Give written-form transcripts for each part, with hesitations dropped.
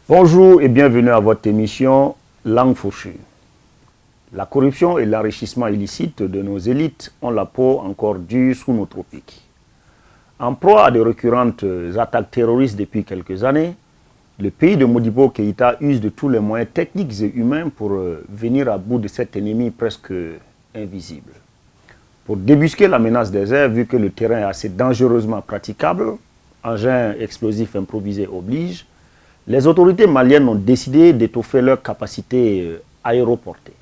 Bonjour et bienvenue à votre émission Langue fourchue. La corruption et l'enrichissement illicite de nos élites ont la peau encore dure sous nos tropiques. En proie à de récurrentes attaques terroristes depuis quelques années, le pays de Modibo Keïta use de tous les moyens techniques et humains pour venir à bout de cet ennemi presque invisible. Pour débusquer la menace des airs, vu que le terrain est assez dangereusement praticable, engins explosifs improvisés oblige, les autorités maliennes ont décidé d'étoffer leurs capacités aéroportées.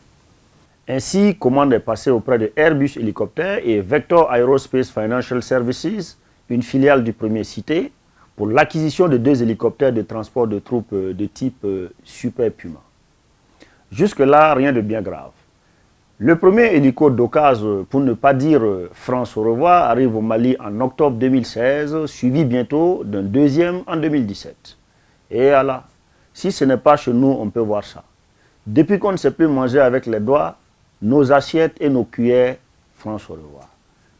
Ainsi, commande est passée auprès de Airbus Hélicoptères et Vector Aerospace Financial Services, une filiale du premier cité, pour l'acquisition de 2 hélicoptères de transport de troupes de type Super Puma. Jusque-là, rien de bien grave. Le premier hélico d'occasion, pour ne pas dire France au revoir, arrive au Mali en octobre 2016, suivi bientôt d'un deuxième en 2017. Et voilà, si ce n'est pas chez nous, on peut voir ça. Depuis qu'on ne sait plus manger avec les doigts, nos assiettes et nos cuillères, France au revoir.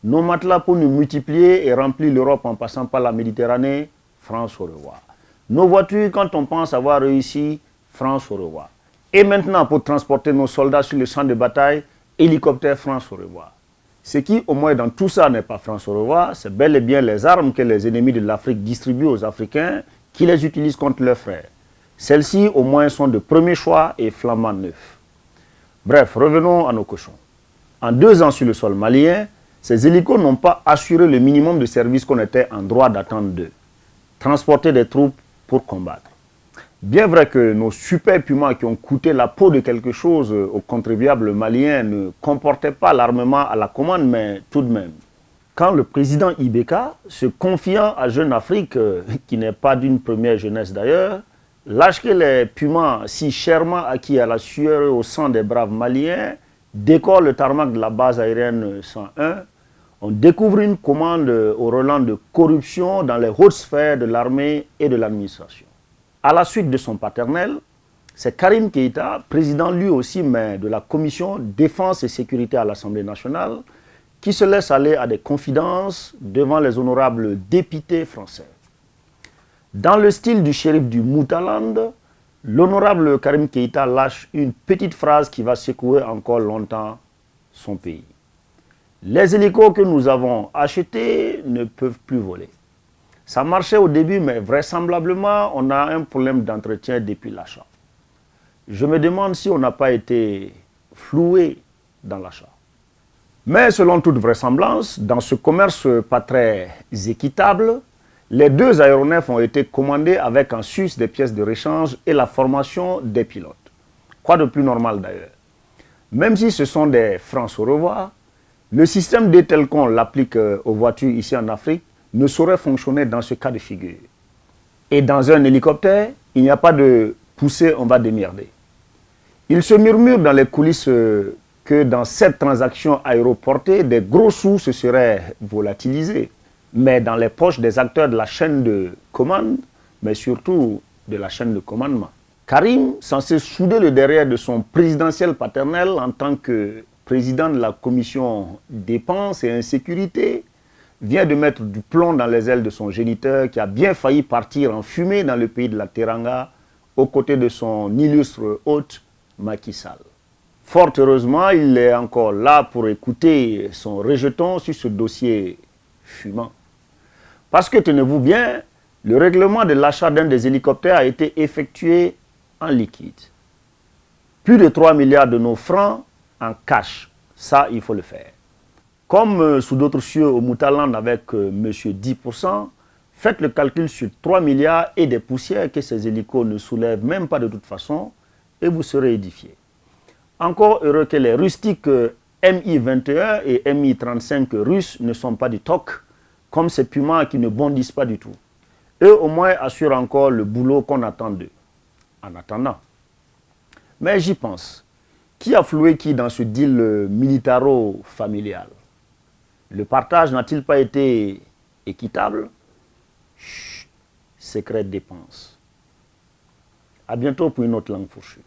Nos matelas pour nous multiplier et remplir l'Europe en passant par la Méditerranée, France au revoir. Nos voitures, quand on pense avoir réussi, France au revoir. Et maintenant, pour transporter nos soldats sur le champ de bataille, hélicoptère France au revoir. Ce qui, au moins dans tout ça, n'est pas France au revoir, c'est bel et bien les armes que les ennemis de l'Afrique distribuent aux Africains qui les utilisent contre leurs frères. Celles-ci, au moins, sont de premier choix et flambant neufs. Bref, revenons à nos cochons. En 2 ans sur le sol malien, ces hélicos n'ont pas assuré le minimum de services qu'on était en droit d'attendre d'eux. Transporter des troupes pour combattre. Bien vrai que nos super Pumas qui ont coûté la peau de quelque chose aux contribuables maliens ne comportaient pas l'armement à la commande, mais tout de même. Quand le président Ibeka, se confiant à Jeune Afrique, qui n'est pas d'une première jeunesse d'ailleurs, lâche que les Pumas si chèrement acquis à la sueur et au sang des braves maliens décorent le tarmac de la base aérienne 101, on découvre une commande au relent de corruption dans les hautes sphères de l'armée et de l'administration. À la suite de son paternel, c'est Karim Keïta, président lui aussi, mais de la commission Défense et Sécurité à l'Assemblée nationale, qui se laisse aller à des confidences devant les honorables députés français. Dans le style du shérif du Moutaland, l'honorable Karim Keïta lâche une petite phrase qui va secouer encore longtemps son pays. Les hélicos que nous avons achetés ne peuvent plus voler. Ça marchait au début, mais vraisemblablement, on a un problème d'entretien depuis l'achat. Je me demande si on n'a pas été floué dans l'achat. Mais selon toute vraisemblance, dans ce commerce pas très équitable, les 2 aéronefs ont été commandés avec en sus des pièces de rechange et la formation des pilotes. Quoi de plus normal d'ailleurs. Même si ce sont des France au revoir, le système D tel qu'on l'applique aux voitures ici en Afrique ne saurait fonctionner dans ce cas de figure. Et dans un hélicoptère, il n'y a pas de poussée, on va démerder. Il se murmure dans les coulisses que dans cette transaction aéroportée, des gros sous se seraient volatilisés, mais dans les poches des acteurs de la chaîne de commande, mais surtout de la chaîne de commandement. Karim, censé souder le derrière de son présidentiel paternel en tant que président de la commission dépenses et insécurité, vient de mettre du plomb dans les ailes de son géniteur qui a bien failli partir en fumée dans le pays de la Teranga aux côtés de son illustre hôte Macky Sall. Fort heureusement, il est encore là pour écouter son rejeton sur ce dossier fumant. Parce que, tenez-vous bien, le règlement de l'achat d'un des hélicoptères a été effectué en liquide. Plus de 3 milliards de nos francs en cash. Ça, il faut le faire. Comme sous d'autres cieux au Moutaland avec monsieur 10%, faites le calcul sur 3 milliards et des poussières que ces hélicos ne soulèvent même pas de toute façon et vous serez édifiés. Encore heureux que les rustiques Mi-21 et Mi-35 russes ne sont pas du toc, comme ces Pumas qui ne bondissent pas du tout. Eux au moins assurent encore le boulot qu'on attend d'eux. En attendant. Mais j'y pense. Qui a floué qui dans ce deal militaro-familial? Le partage n'a-t-il pas été équitable? Chut, secret dépense. À bientôt pour une autre langue fourchue.